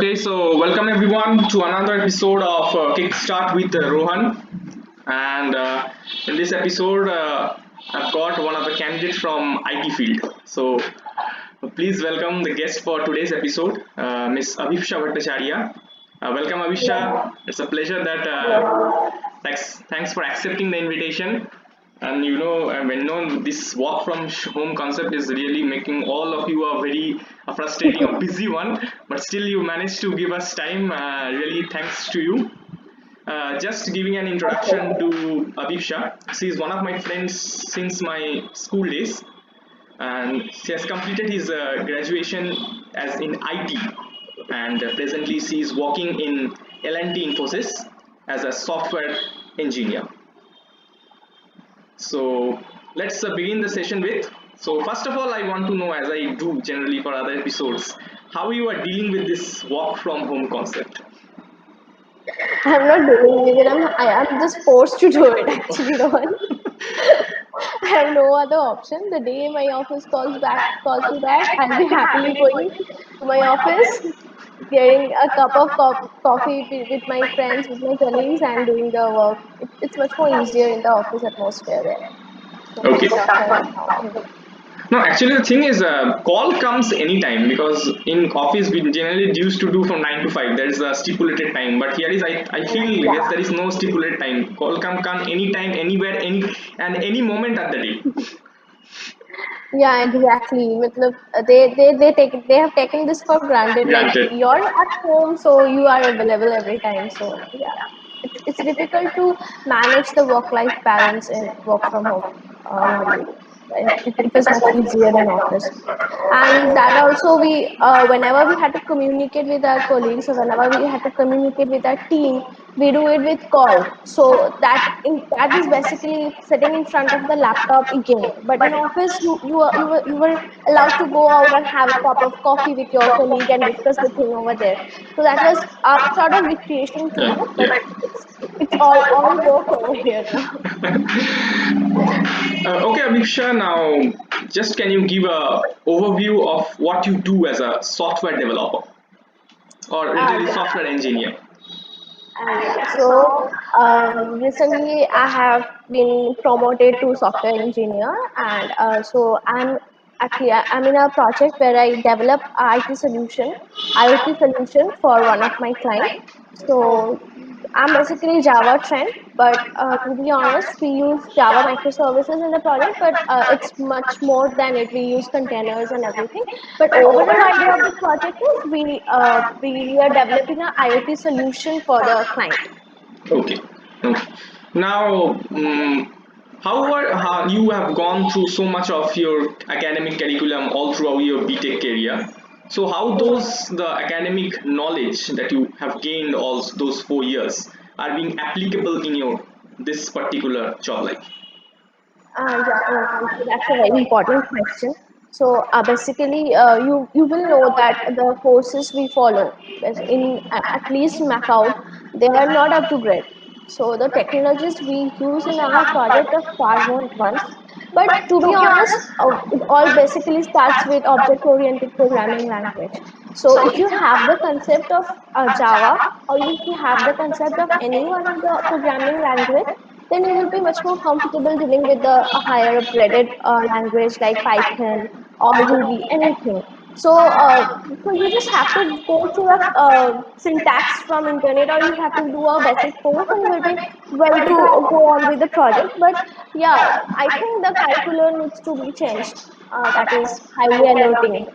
Okay, so welcome everyone to another episode of Kickstart with Rohan. And in this episode, I've got one of the candidates from IT field. So please welcome the guest for today's episode, Miss Abhipsha Bhattacharya. Welcome, Abhipsha. It's a pleasure that thanks for accepting the invitation. And when known this work from home concept is really making all of you a very frustrating or busy one, but still you managed to give us time. Really, thanks to you. Just giving an introduction to Abhipsha. She is one of my friends since my school days, and she has completed his graduation as in IT, and presently she is working in L&T Infosys as a software engineer. So let's begin the session with. So first of all, I want to know, as I do generally for other episodes, how you are dealing with this work from home concept. I'm not doing it. I'm just forced to do it actually, Rohan. I have no other option. The day my office calls me back, I'll be happily going to my office, getting a cup of coffee with my friends, with my colleagues, and doing the work. It's much more easier in the office atmosphere there. So Okay. instead of home now. No, actually, the thing is, call comes anytime because in office we generally used to do from 9 to 5. There is a stipulated time, but here is I feel yes there is no stipulated time. Call come anytime, anywhere, any moment at the day. Yeah, exactly. Matlab, they have taken this for granted. Like Granted. you're at home, so you are available every time. So yeah, it's difficult to manage the work-life balance in work from home nowadays. It was much easier in office, and that also whenever we had to communicate with our colleagues or whenever we had to communicate with our team, we do it with call. So that is basically sitting in front of the laptop again. But in office, you were allowed to go out and have a cup of coffee with your colleague and discuss the thing over there. So that was a sort of recreation too. But Yeah. it's all work over here now. Okay, Abhipsha, now just can you give a overview of what you do as a software developer or literally Yeah. software engineer? Yeah. So recently, I have been promoted to software engineer, and so I'm in a project where I develop IoT solution for one of my clients. So I'm basically Java trend, but to be honest, we use Java microservices in the project, but it's much more than it. We use containers and everything. But overall idea of the project is we are developing an IoT solution for the client. Okay. Okay. Now, how you have gone through so much of your academic curriculum all throughout your BTech career? So, how those the academic knowledge that you have gained all those 4 years are being applicable in your this particular job life? Yeah, that's a very important question. So basically, you will know that the courses we follow, at least MacOut, they are not up to grade. So the technologies we use in our project are far more advanced. But to be honest, it all basically starts with object-oriented programming language. So if you have the concept of Java, or if you have the concept of any one of the programming language, then you will be much more comfortable dealing with the higher upgraded language like Python or Ruby, anything. So you just have to go through a syntax from internet, or you have to do a basic course, and you will be well to go on with the project. But yeah, I think the curriculum needs to be changed. That is highly alerting.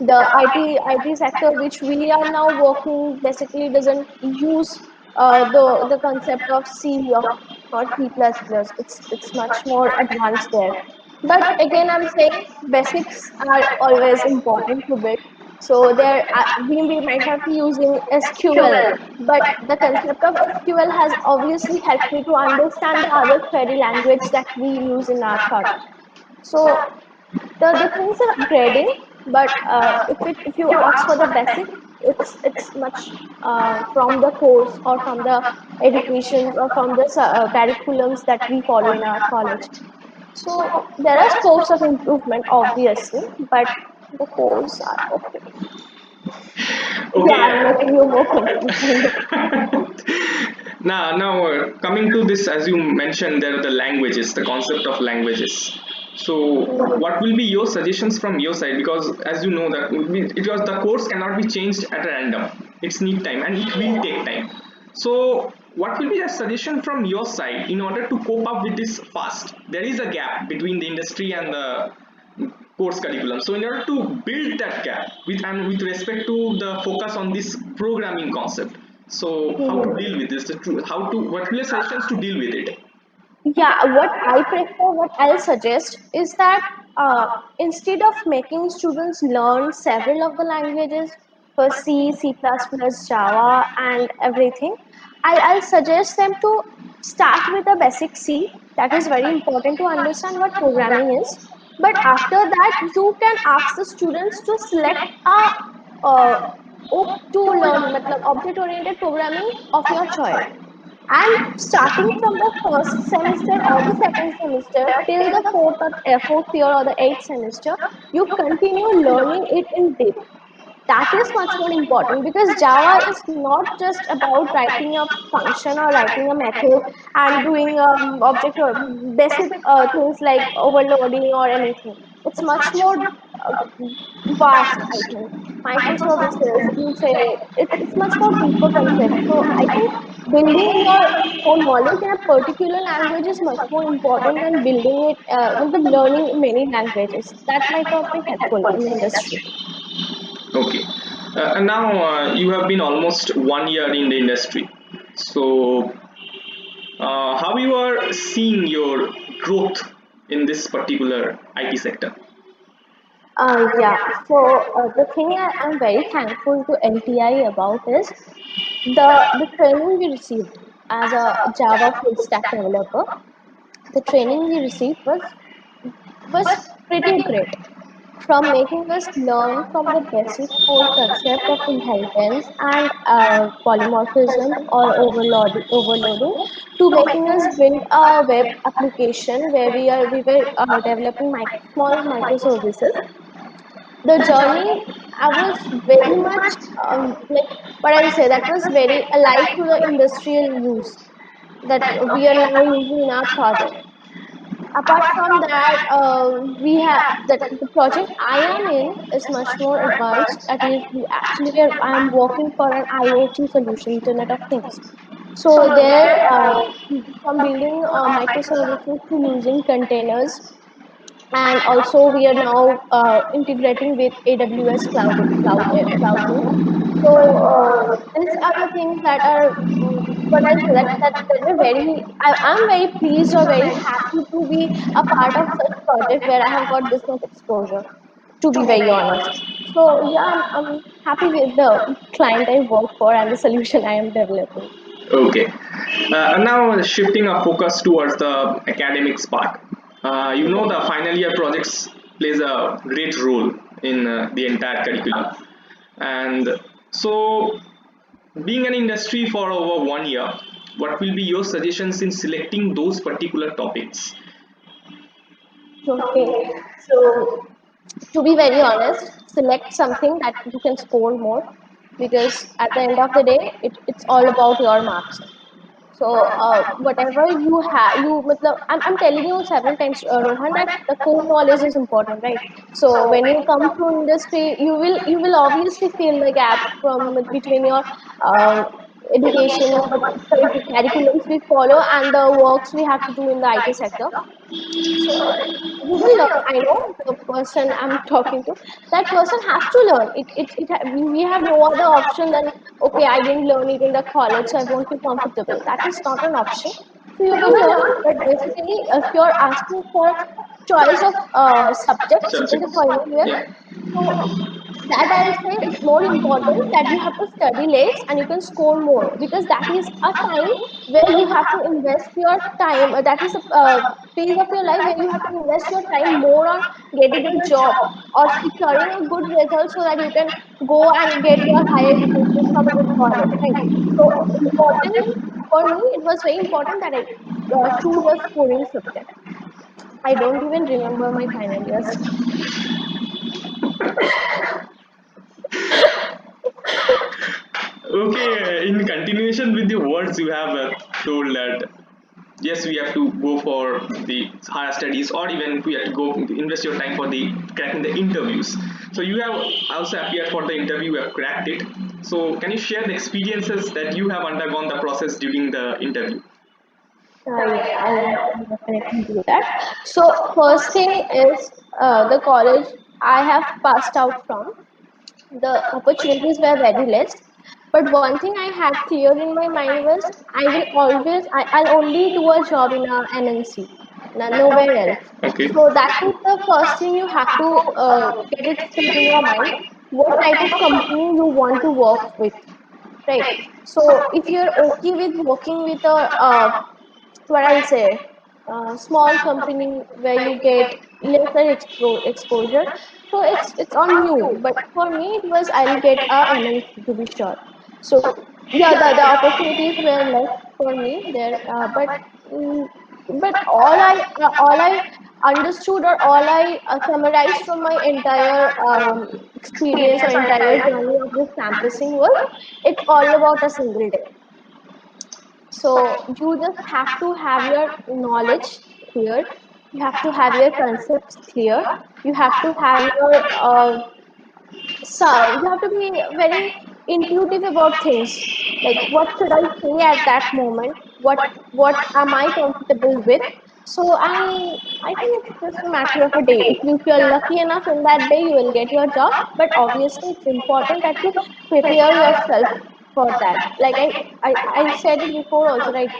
The IT sector which we are now working basically doesn't use the concept of C or C++. It's much more advanced there. But again, I'm saying basics are always important to build. So we might not be using SQL, but the concept of SQL has obviously helped me to understand the other query language that we use in our project. So the things are upgrading, but if you ask for the basic, it's much from the course or from the educations or from the curriculums that we follow in our college. So there are scopes of improvement, obviously, but the cores are okay. Yeah, Okay. I'm making you more confused than the. Now, coming to this, as you mentioned, there are the languages, the concept of languages. So, Hmm. what will be your suggestions from your side? Because, as you know, that it was the course cannot be changed at random. It's need time and it will take time. So, what will be the suggestion from your side in order to cope up with this fast? There is a gap between the industry and the course curriculum. So in order to build that gap with respect to the focus on this programming concept, so how to Hmm. deal with this? How to what will your suggestions to deal with it? Yeah, what I prefer, what I'll suggest is that instead of making students learn several of the languages, for C, C++, Java, and everything, I'll suggest them to start with the basic C. That is very important to understand what programming is. But after that, you can ask the students to select a to learn matlab, object-oriented programming of your choice, and starting from the first semester or the second semester till the fourth year or the eighth semester, you continue learning it in depth. That is much more important because Java is not just about writing a function or writing a method and doing object or basic things like overloading or anything. It's much more uh, vast, I think. Microservices, you say, it's much more deeper concept. So I think building your own knowledge in a particular language is much more important than building it, with the learning many languages. That might not be helpful in the industry. Okay. And now you have been almost 1 year in the industry. So how you are seeing your growth in this particular IT sector? Yeah. So the thing I'm very thankful to LTI about is the training we received as a Java full stack developer. The training we received was pretty great. From making us learn from the basic core concept of inheritance and polymorphism or overloading to making us build a web application where we were developing small microservices. The journey, I was very much like what I'll say, that was very alive to the industrial use that we are now using in our project. Apart from that, we have that the project I am in is much more advanced. That is, I am working for an IoT solution, Internet of Things. So there, from building microservices to using containers, and also we are now integrating with AWS cloud thing. So these are the things that are what I say that we're very I'm very pleased or very happy to be a part of such project where I have got this much exposure. To be very honest, so yeah, I'm happy with the client I work for and the solution I am developing. Okay. And now shifting our focus towards the academics part. You know the final year projects plays a great role in the entire curriculum. And so being an industry for over 1 year, what will be your suggestions in selecting those particular topics? Okay, so to be very honest, select something that you can score more, because at the end of the day, it's all about your marks. So whatever you have, I'm telling you several times, Rohan, that the core knowledge is important, right? So when you come to industry, you will obviously feel the gap from between your um, education or the curriculums we follow and the works we have to do in the IT sector. So you will learn. I know the person I'm talking to, that person has to learn we have no other option than, okay, I didn't learn it in the college, so I won't be comfortable. That is not an option. So you will learn, but basically if you're asking for choice of subjects in the Subjects. final year, Yeah. so that I'll say it's more important that you have to study less and you can score more, because that is a time where you have to invest your time. That is a phase of your life where you have to invest your time more on getting a job or securing a good result so that you can go and get your higher education from a good college, right? So important for me, it was very important that I choose a scoring subject. I don't even remember my final years. Okay, in continuation with the words you have told that yes, we have to go for the higher studies, or even we have to go invest your time for the cracking the interviews. So you have also appeared for the interview, you have cracked it. So can you share the experiences that you have undergone the process during the interview? Yeah, I'll definitely do that. So first thing is the college I have passed out from. The opportunities were very less. But one thing I had clear in my mind was I'll only do a job in a MNC, nowhere else. Okay. So that is the first thing you have to get it set in your mind. What type of company you want to work with, right? So if you're okay with working with a what I'll say, small company where you get lesser exposure. So it's on you. But for me, it was I'll get a MNC to be sure. So yeah, the opportunities were less for me there, mm, but all I understood or all I summarized from my entire experience or entire journey of this campusing was it's all about a single day. So you just have to have your knowledge clear. You have to have your concepts clear. You have to have your so you have to be very intuitive about things. Like what should I say at that moment? What am I comfortable with? So I think it's just a matter of a day. If you're lucky enough in that day, you will get your job. But obviously, it's important that you prepare yourself for that. Like I said it before also, right?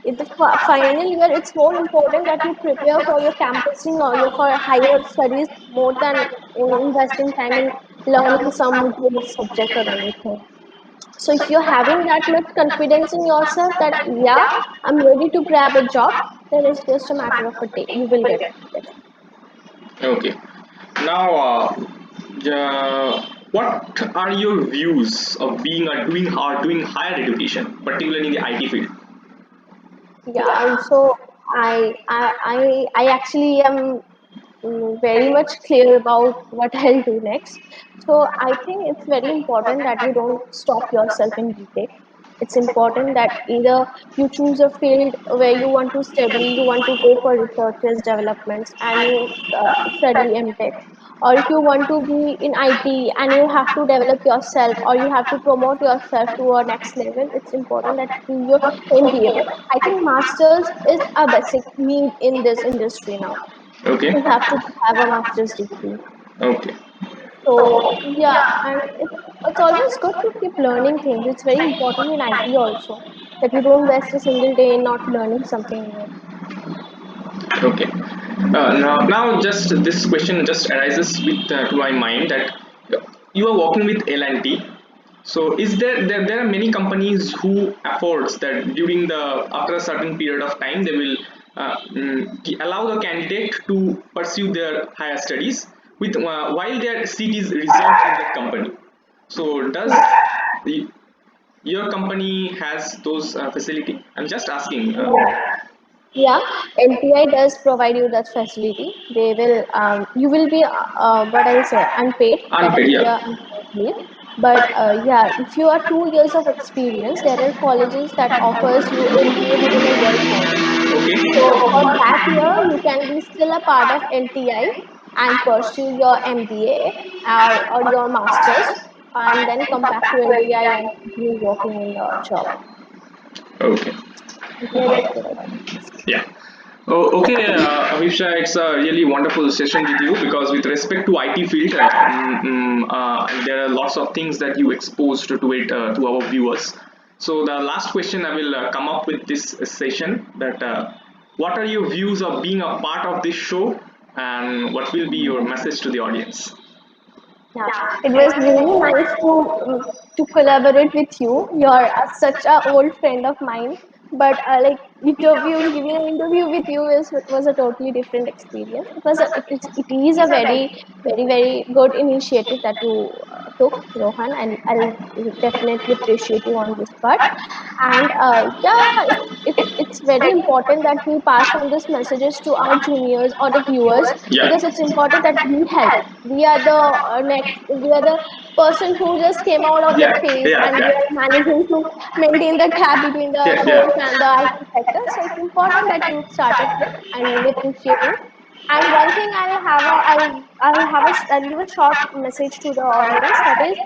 In the final year, it's more important that you prepare for your campusing or your for higher studies more than investing time in learning some good subject or anything. So if you're having that much confidence in yourself that yeah, I'm ready to grab a job, then it's just a matter of a day. You will get it. Okay. Now, what are your views of being a doing higher education, particularly in the IT field? Yeah. So I actually am very much clear about what I'll do next. So I think it's very important that you don't stop yourself in BTech. It's important that either you choose a field where you want to study, you want to go for researches, developments, and you study MTech. Or if you want to be in IT and you have to develop yourself or you have to promote yourself to a next level, it's important that you do your MBA. But I think masters is a basic need in this industry now. Okay. You have to have a master's degree. Okay. So yeah, and it's always good to keep learning things. It's very important in IT also that you don't waste a single day in not learning something new. Okay. Now just this question just arises with to my mind that you are working with L&T. So is there are many companies who affords that during the after a certain period of time they will allow the candidate to pursue their higher studies with while their seat is reserved in that company. So does the, your company has those facility? I'm just asking. Yeah, LTI does provide you that facility. They will, you will be, what I'll say, unpaid. That Unpaid, will be yeah. a unpaid leave. But yeah, if you are 2 years of experience, there are colleges that offers you MBA within a year time. Okay. So for that year, you can be still a part of LTI and pursue your MBA or your masters, and then come back to LTI and continue working in the job. Okay. LTI does provide. Yeah. Oh, okay, Abhipsha, it's a really wonderful session with you because with respect to IT field, there are lots of things that you exposed to it to our viewers. So the last question I will come up with this session that what are your views of being a part of this show and what will be your message to the audience? Yeah, it was really nice to collaborate with you. You're such a old friend of mine, but like giving an interview with you was a totally different experience. It is a very very good initiative that you took, Rohan, and I'll definitely appreciate you on this part. And yeah, it's very important that we pass on these messages to our juniors or the viewers, Yeah. because it's important that we help. We are the we are the person who just came out of that Yeah. phase, Yeah. and we Yeah. are managing to maintain the gap between the Yeah. course Yeah. and the IT sector. So it's important that you started with, and we appreciate you. And one thing I'll give a short message to the audience, that is,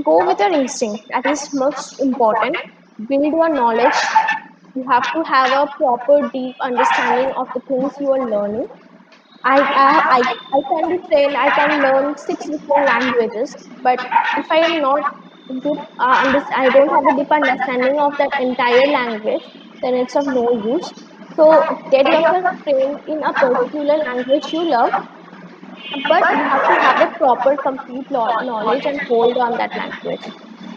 go with your instinct. That is most important. Build your knowledge. You have to have a proper deep understanding of the things you are learning. I can be trained, I can learn six different languages, but if I am not I don't have a deep understanding of that entire language, then it's of no use. So get yourself trained in a particular language you love, but you have to have the proper complete knowledge and hold on that language.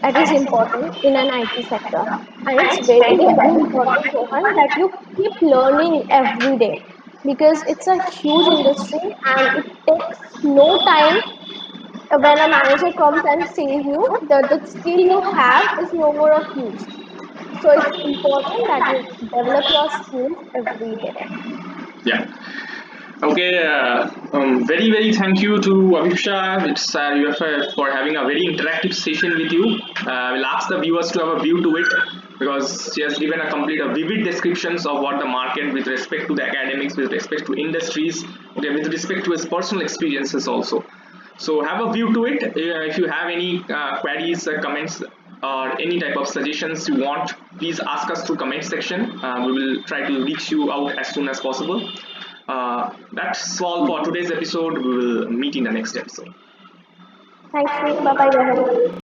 That is important in an IT sector. And it's very, very important, Rohan, that you keep learning every day, because it's a huge industry and it takes no time. When a manager comes and sees you, the skill you have is no more of use. So it's important that you develop your skills every day. Yeah. Okay, very very thank you to Abhipsha. It's for having a very interactive session with you. We'll ask the viewers to have a view to it, because she has given a complete, a vivid descriptions of what the market with respect to the academics, with respect to industries, okay, with respect to his personal experiences also. So have a view to it. If you have any queries, comments, or any type of suggestions you want, please ask us through comment section. We will try to reach you out as soon as possible. That's all for today's episode. We will meet in the next episode. Thank you. Bye bye, Rohan.